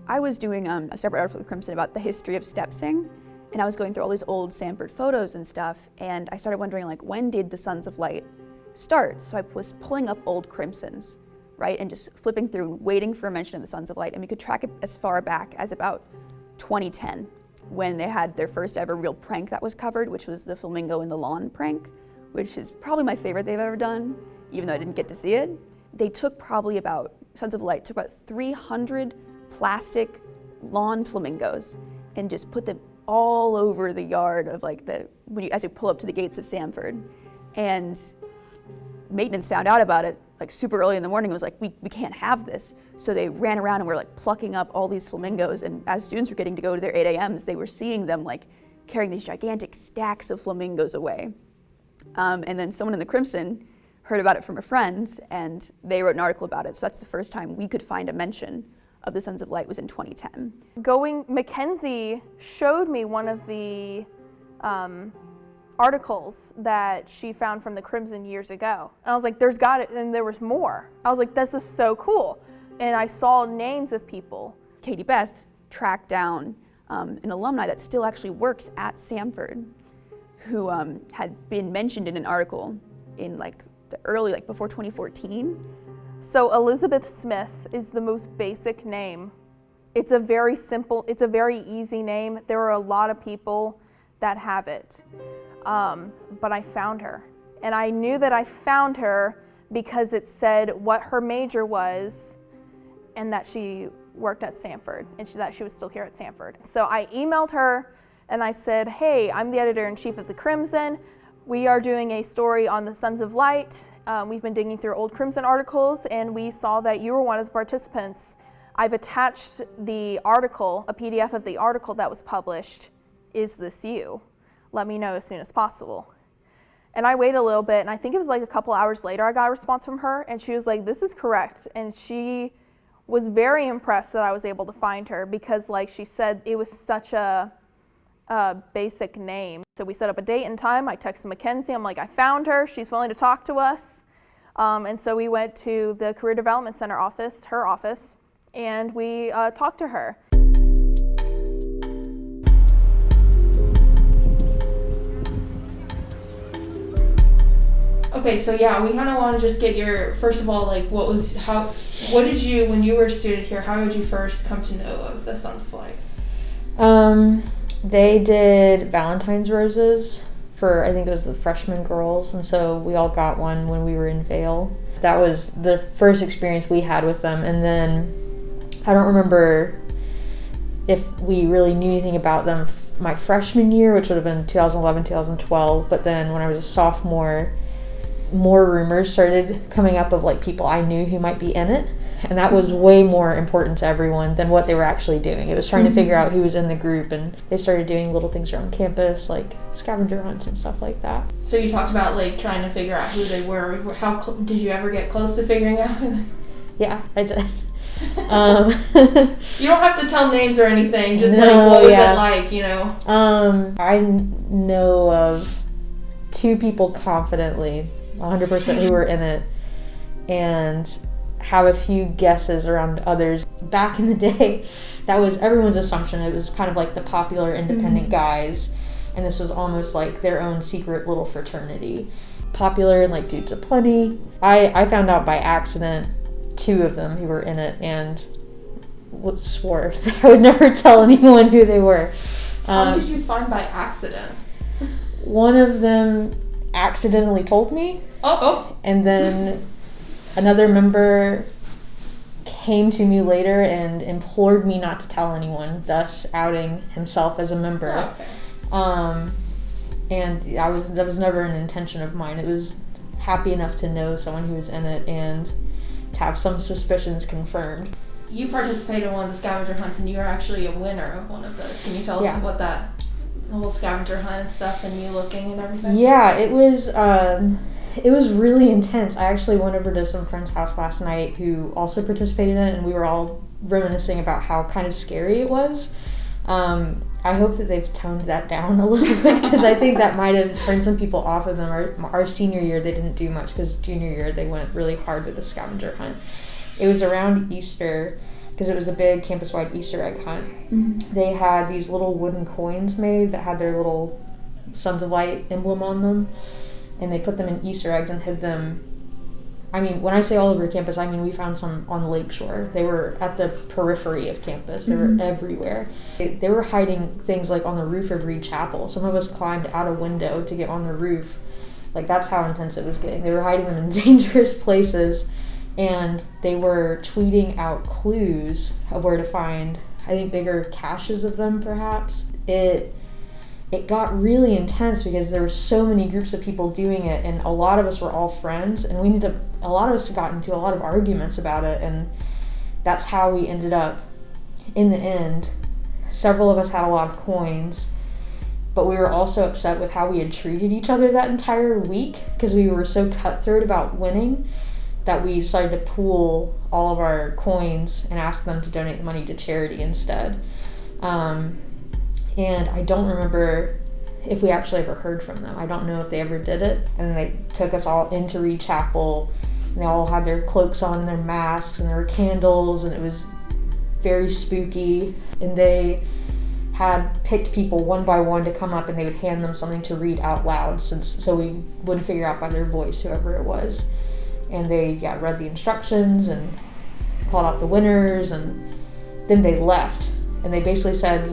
I was doing a separate article with Crimson about the history of stepsing, and I was going through all these old Samford photos and stuff, and I started wondering, like, when did the Sons of Light start? So I was pulling up old Crimsons, right, and just flipping through and waiting for a mention of the Sons of Light, and we could track it as far back as about 2010, when they had their first ever real prank that was covered, which was the flamingo in the lawn prank, which is probably my favorite they've ever done, even though I didn't get to see it. They took probably about, Sons of Light took about 300 plastic lawn flamingos and just put them all over the yard of like as you pull up to the gates of Samford. And maintenance found out about it like super early in the morning and was like, we can't have this. So they ran around and were like plucking up all these flamingos, and as students were getting to go to their 8 a.m.s, they were seeing them like carrying these gigantic stacks of flamingos away. And then someone in the Crimson heard about it from a friend, and they wrote an article about it. So that's the first time we could find a mention of the Sons of Light was in 2010. Mackenzie showed me one of the articles that she found from the Crimson years ago. And I was like, there's got it, and there was more. I was like, this is so cool. And I saw names of people. Katy Beth tracked down an alumni that still actually works at Samford, who had been mentioned in an article in like the early, like before 2014. So Elizabeth Smith is the most basic name. It's a very simple, it's a very easy name. There are a lot of people that have it. But I found her. And I knew that I found her because it said what her major was and that she worked at Samford and that she was still here at Samford. So I emailed her and I said, hey, I'm the editor-in-chief of the Crimson. We are doing a story on the Sons of Light. We've been digging through old Crimson articles, and we saw that you were one of the participants. I've attached the article, a PDF of the article that was published. Is this you? Let me know as soon as possible. And I waited a little bit, and I think it was like a couple hours later I got a response from her, and she was like, this is correct. And she was very impressed that I was able to find her because, like she said, it was such a basic name. So we set up a date and time. I texted Mackenzie. I'm like, I found her. She's willing to talk to us. And so we went to the Career Development Center office, her office, and we talked to her. Okay, so yeah, we kind of want to just get your, first of all, like what did you, when you were a student here, how did you first come to know of the Sons of Light? They did Valentine's roses for, I think it was the freshman girls, and so we all got one when we were in Vail. That was the first experience we had with them, and then I don't remember if we really knew anything about them my freshman year, which would have been 2011, 2012, but then when I was a sophomore, more rumors started coming up of like people I knew who might be in it, and that was way more important to everyone than what they were actually doing. It was trying to figure out who was in the group, and they started doing little things around campus like scavenger hunts and stuff like that. So you talked about like trying to figure out who they were. How did you ever get close to figuring out who? Yeah, I did. You don't have to tell names or anything, just like what was it like, you know? I know of 2 people confidently, 100% who were in it, and have a few guesses around others. Back in the day, that was everyone's assumption. It was kind of like the popular independent guys, and this was almost like their own secret little fraternity. Popular and like dudes aplenty. I found out by accident 2 of them who were in it and swore that I would never tell anyone who they were. How did you find by accident? One of them accidentally told me, Oh. and then another member came to me later and implored me not to tell anyone, thus outing himself as a member. Oh, okay. And that was never an intention of mine. It was happy enough to know someone who was in it and to have some suspicions confirmed. You participated in one of the scavenger hunts, and you were actually a winner of one of those. Can you tell us what the whole scavenger hunt and stuff, and you looking and everything? Yeah, it was really intense. I actually went over to some friend's house last night who also participated in it, and we were all reminiscing about how kind of scary it was. I hope that they've toned that down a little bit, because I think that might have turned some people off of them. Our senior year, they didn't do much, because junior year, they went really hard with the scavenger hunt. It was around Easter, because it was a big campus-wide Easter egg hunt. Mm-hmm. They had these little wooden coins made that had their little Sons of Light emblem on them, and they put them in Easter eggs and hid them. I mean, when I say all over campus, I mean we found some on the lakeshore. They were at the periphery of campus. They were everywhere. They were hiding things like on the roof of Reed Chapel. Some of us climbed out a window to get on the roof. Like, that's how intense it was getting. They were hiding them in dangerous places, and they were tweeting out clues of where to find, I think, bigger caches of them, perhaps. It got really intense because there were so many groups of people doing it, and a lot of us were all friends, and a lot of us got into a lot of arguments about it, and that's how we ended up in the end. Several of us had a lot of coins, but we were also upset with how we had treated each other that entire week, because we were so cutthroat about winning that we decided to pool all of our coins and ask them to donate the money to charity instead. And I don't remember if we actually ever heard from them. I don't know if they ever did it. And then they took us all into Reed Chapel, and they all had their cloaks on and their masks, and there were candles, and it was very spooky. And they had picked people one by one to come up, and they would hand them something to read out loud, so we wouldn't figure out by their voice whoever it was. And they read the instructions and called out the winners, and then they left. And they basically said,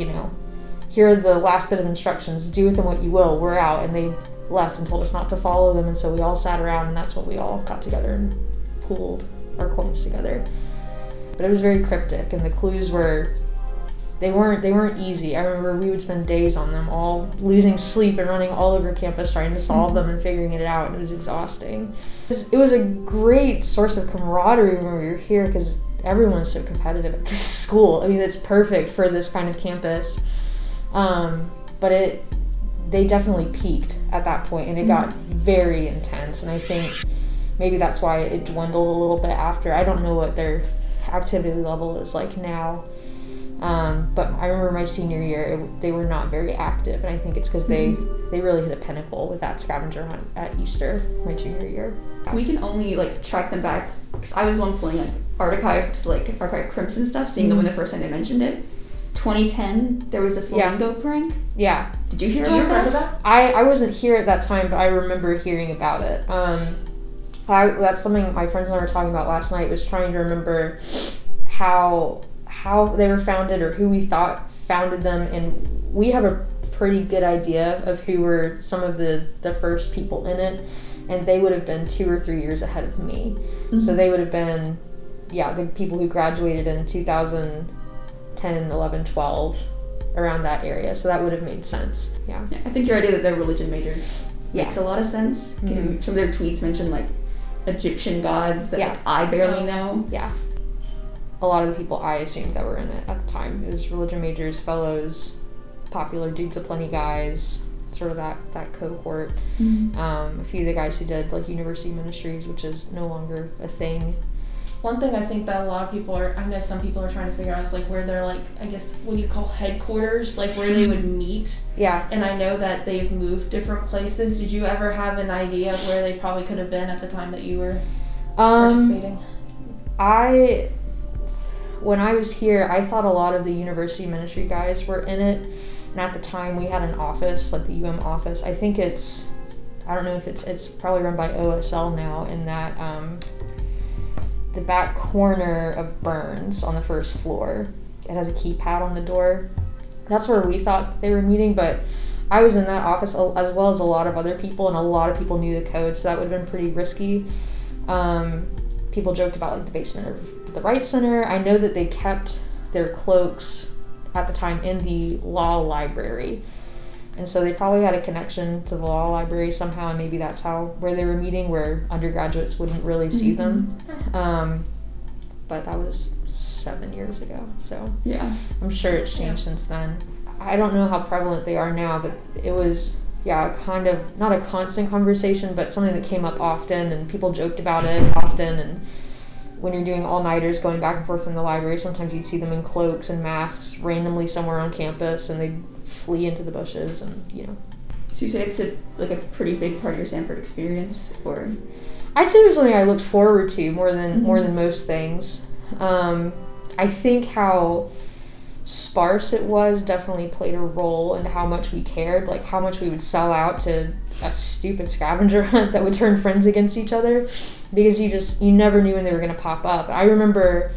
here are the last bit of instructions, do with them what you will, we're out. And they left and told us not to follow them, and so we all sat around, and that's when we all got together and pooled our coins together. But it was very cryptic, and the clues they weren't easy. I remember we would spend days on them, all losing sleep and running all over campus trying to solve them and figuring it out, and it was exhausting. It was a great source of camaraderie when we were here, because everyone's so competitive at this school. I mean, it's perfect for this kind of campus. But they definitely peaked at that point, and it got very intense, and I think maybe that's why it dwindled a little bit after. I don't know what their activity level is like now, but I remember my senior year, they were not very active, and I think it's because they really hit a pinnacle with that scavenger hunt at Easter my junior year. We can only track them back, because I was the one pulling archived Crimson stuff, seeing them when the first time they mentioned it. 2010, there was a flamingo prank. Yeah. Did you hear about that? I wasn't here at that time, but I remember hearing about it. That's something my friends and I were talking about last night, was trying to remember how they were founded, or who we thought founded them, and we have a pretty good idea of who were some of the first people in it, and they would have been 2 or 3 years ahead of me. Mm-hmm. So they would have been, the people who graduated in 2010, 11, 12, around that area. So that would have made sense. Yeah. I think your idea that they're religion majors makes a lot of sense. Mm-hmm. Some of their tweets mentioned Egyptian gods that I barely know. Yeah. A lot of the people I assumed that were in it at the time, it was religion majors, fellows, popular dudes aplenty guys, sort of that cohort. Mm-hmm. A few of the guys who did university ministries, which is no longer a thing. One thing I think that a lot of people I know some people are trying to figure out is where they're I guess what do you call headquarters, where they would meet. Yeah. And I know that they've moved different places. Did you ever have an idea of where they probably could have been at the time that you were participating? When I was here, I thought a lot of the university ministry guys were in it, and at the time we had an office, the UM office. I think I don't know if it's probably run by OSL now, in that the back corner of Burns on the first floor. It has a keypad on the door. That's where we thought they were meeting, but I was in that office as well as a lot of other people, and a lot of people knew the code, so that would have been pretty risky. People joked about like the basement of the Wright Center. I know that they kept their cloaks at the time in the law library, and so they probably had a connection to the law library somehow, and maybe that's where they were meeting, where undergraduates wouldn't really see them. But that was 7 years ago, so yeah, I'm sure it's changed since then. I don't know how prevalent they are now, but it was, kind of not a constant conversation, but something that came up often, and people joked about it often. And when you're doing all-nighters going back and forth from the library, sometimes you'd see them in cloaks and masks randomly somewhere on campus, and they'd flee into the bushes, and So you say it's a pretty big part of your Samford experience, or? I'd say it was something I looked forward to more than most things. I think how sparse it was definitely played a role in how much we cared, like how much we would sell out to a stupid scavenger hunt that would turn friends against each other, because you never knew when they were going to pop up. I remember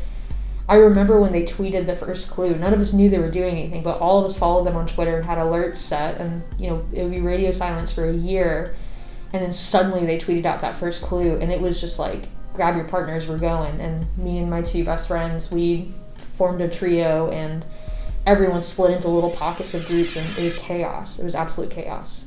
when they tweeted the first clue. None of us knew they were doing anything, but all of us followed them on Twitter and had alerts set, and it would be radio silence for a year, and then suddenly they tweeted out that first clue, and it was just like, grab your partners, we're going. And me and my 2 best friends, we formed a trio, and everyone split into little pockets of groups, and it was chaos. It was absolute chaos.